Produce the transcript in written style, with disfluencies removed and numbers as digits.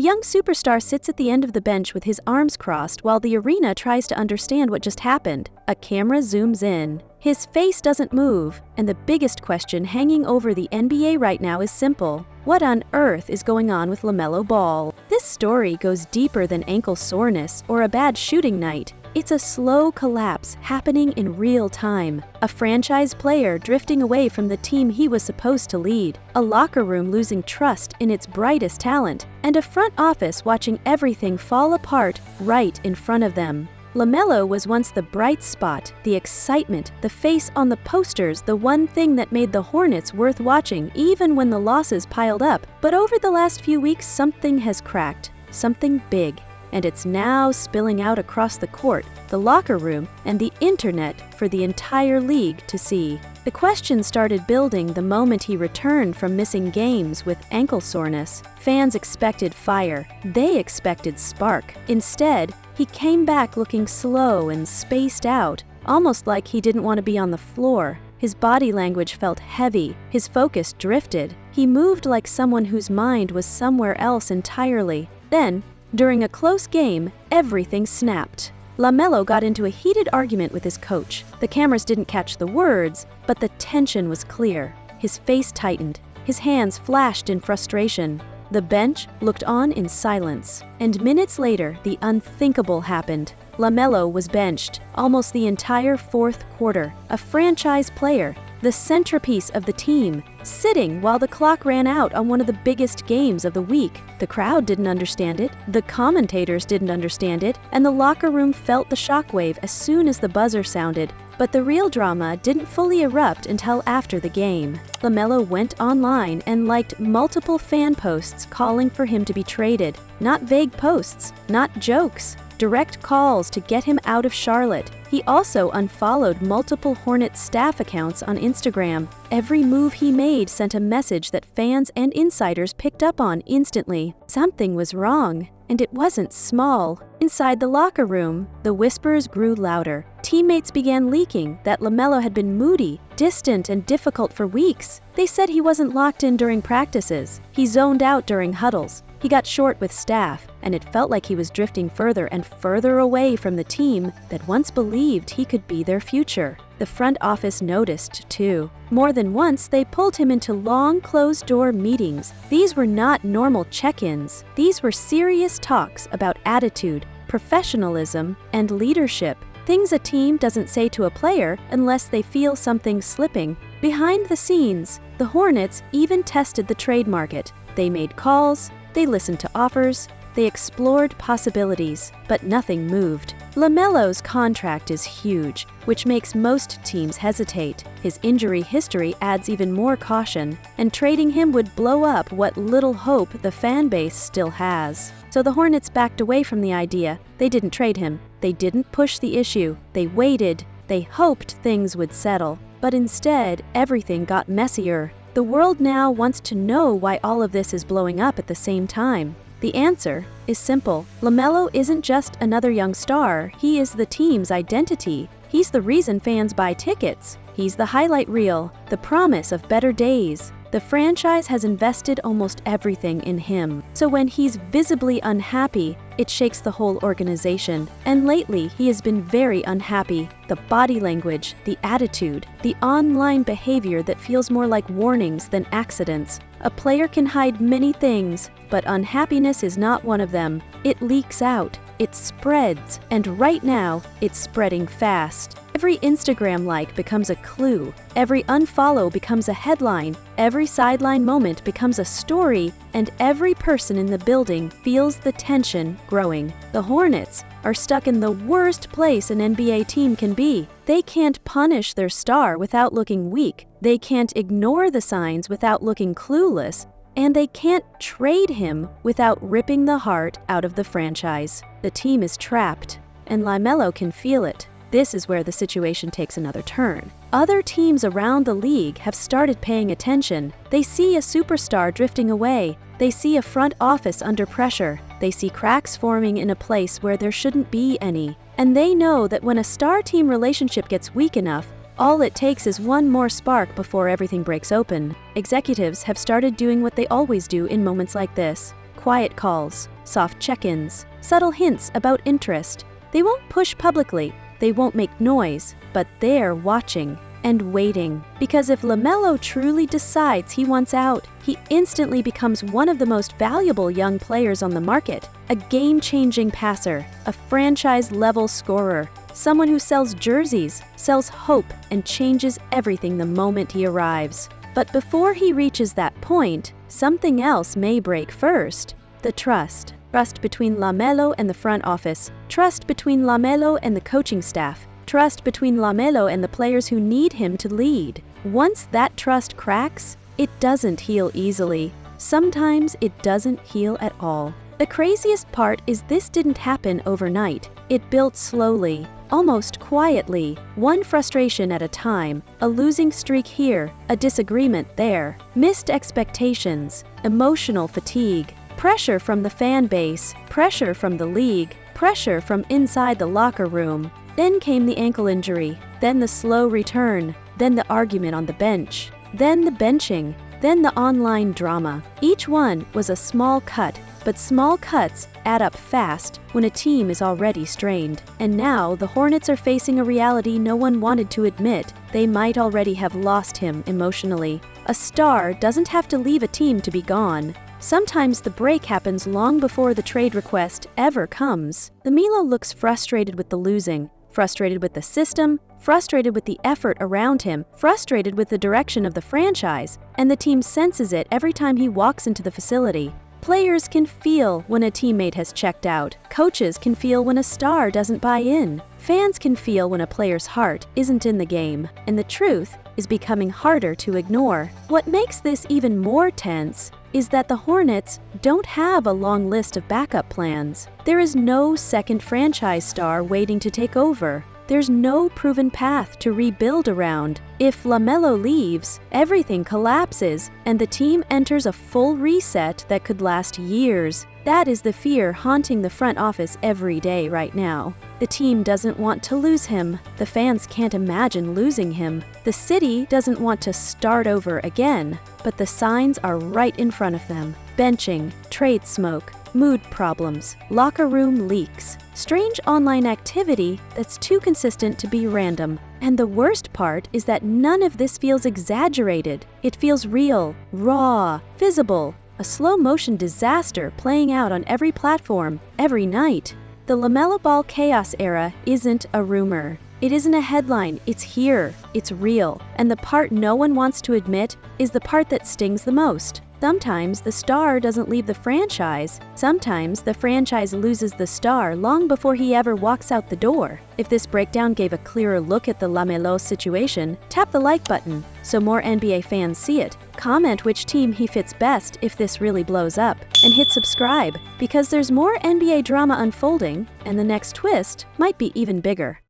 young superstar sits at the end of the bench with his arms crossed while the arena tries to understand what just happened. A camera zooms in. His face doesn't move, and the biggest question hanging over the NBA right now is simple. What on earth is going on with LaMelo Ball? This story goes deeper than ankle soreness or a bad shooting night. It's a slow collapse happening in real time. A franchise player drifting away from the team he was supposed to lead. A locker room losing trust in its brightest talent. And a front office watching everything fall apart right in front of them. LaMelo was once the bright spot, the excitement, the face on the posters, the one thing that made the Hornets worth watching even when the losses piled up. But over the last few weeks, something has cracked. Something big. And it's now spilling out across the court, the locker room, and the internet for the entire league to see. The question started building the moment he returned from missing games with ankle soreness. Fans expected fire. They expected spark. Instead, he came back looking slow and spaced out, almost like he didn't want to be on the floor. His body language felt heavy. His focus drifted. He moved like someone whose mind was somewhere else entirely. Then, during a close game, everything snapped. LaMelo got into a heated argument with his coach. The cameras didn't catch the words, but the tension was clear. His face tightened. His hands flashed in frustration. The bench looked on in silence. And minutes later, the unthinkable happened. LaMelo was benched almost the entire fourth quarter. A franchise player, the centerpiece of the team, sitting while the clock ran out on one of the biggest games of the week. The crowd didn't understand it, the commentators didn't understand it, and the locker room felt the shockwave as soon as the buzzer sounded. But the real drama didn't fully erupt until after the game. LaMelo went online and liked multiple fan posts calling for him to be traded. Not vague posts, not jokes. Direct calls to get him out of Charlotte. He also unfollowed multiple Hornets staff accounts on Instagram. Every move he made sent a message that fans and insiders picked up on instantly. Something was wrong, and it wasn't small. Inside the locker room, the whispers grew louder. Teammates began leaking that LaMelo had been moody, distant, and difficult for weeks. They said he wasn't locked in during practices. He zoned out during huddles. He got short with staff, and it felt like he was drifting further and further away from the team that once believed he could be their future. The front office noticed, too. More than once, they pulled him into long, closed-door meetings. These were not normal check-ins. These were serious talks about attitude, professionalism, and leadership. Things a team doesn't say to a player unless they feel something slipping. Behind the scenes, the Hornets even tested the trade market. They made calls. They listened to offers, they explored possibilities, but nothing moved. LaMelo's contract is huge, which makes most teams hesitate. His injury history adds even more caution, and trading him would blow up what little hope the fan base still has. So the Hornets backed away from the idea. They didn't trade him. They didn't push the issue. They waited. They hoped things would settle. But instead, everything got messier. The world now wants to know why all of this is blowing up at the same time. The answer is simple. LaMelo isn't just another young star. He is the team's identity. He's the reason fans buy tickets. He's the highlight reel, the promise of better days. The franchise has invested almost everything in him. So when he's visibly unhappy, it shakes the whole organization. And lately, he has been very unhappy. The body language, the attitude, the online behavior that feels more like warnings than accidents. A player can hide many things, but unhappiness is not one of them. It leaks out. It spreads. And right now, it's spreading fast. Every Instagram like becomes a clue. Every unfollow becomes a headline. Every sideline moment becomes a story. And every person in the building feels the tension growing. The Hornets are stuck in the worst place an NBA team can be. They can't punish their star without looking weak. They can't ignore the signs without looking clueless. And they can't trade him without ripping the heart out of the franchise. The team is trapped, and LaMelo can feel it. This is where the situation takes another turn. Other teams around the league have started paying attention. They see a superstar drifting away. They see a front office under pressure. They see cracks forming in a place where there shouldn't be any. And they know that when a star-team relationship gets weak enough, all it takes is one more spark before everything breaks open. Executives have started doing what they always do in moments like this. quiet calls, soft check-ins, subtle hints about interest. They won't push publicly, they won't make noise, but they're watching and waiting. Because if LaMelo truly decides he wants out, he instantly becomes one of the most valuable young players on the market. A game-changing passer, a franchise-level scorer, someone who sells jerseys, sells hope, and changes everything the moment he arrives. But before he reaches that point, something else may break first. The trust. Trust between LaMelo and the front office. Trust between LaMelo and the coaching staff. Trust between LaMelo and the players who need him to lead. Once that trust cracks, it doesn't heal easily. Sometimes it doesn't heal at all. The craziest part is this didn't happen overnight. It built slowly, almost quietly, one frustration at a time, a losing streak here, a disagreement there, missed expectations, emotional fatigue, pressure from the fan base, pressure from the league, pressure from inside the locker room. Then came the ankle injury, then the slow return, then the argument on the bench, then the benching, then the online drama. Each one was a small cut, but small cuts add up fast when a team is already strained. And now the Hornets are facing a reality no one wanted to admit. They might already have lost him emotionally. A star doesn't have to leave a team to be gone. Sometimes the break happens long before the trade request ever comes. LaMelo looks frustrated with the losing, frustrated with the system, frustrated with the effort around him, frustrated with the direction of the franchise, and the team senses it every time he walks into the facility. Players can feel when a teammate has checked out. Coaches can feel when a star doesn't buy in. Fans can feel when a player's heart isn't in the game. And the truth is becoming harder to ignore. What makes this even more tense is that the Hornets don't have a long list of backup plans. There is no second franchise star waiting to take over. There's no proven path to rebuild around. If LaMelo leaves, everything collapses, and the team enters a full reset that could last years. That is the fear haunting the front office every day right now. The team doesn't want to lose him. The fans can't imagine losing him. The city doesn't want to start over again. But the signs are right in front of them. Benching, trade smoke, mood problems, locker room leaks, strange online activity that's too consistent to be random. And the worst part is that none of this feels exaggerated. It feels real, raw, visible, a slow-motion disaster playing out on every platform, every night. The LaMelo Ball chaos era isn't a rumor. It isn't a headline, it's here, it's real. And the part no one wants to admit is the part that stings the most. Sometimes the star doesn't leave the franchise. Sometimes the franchise loses the star long before he ever walks out the door. If this breakdown gave a clearer look at the LaMelo situation, tap the like button so more NBA fans see it. Comment which team he fits best if this really blows up. And hit subscribe, because there's more NBA drama unfolding, and the next twist might be even bigger.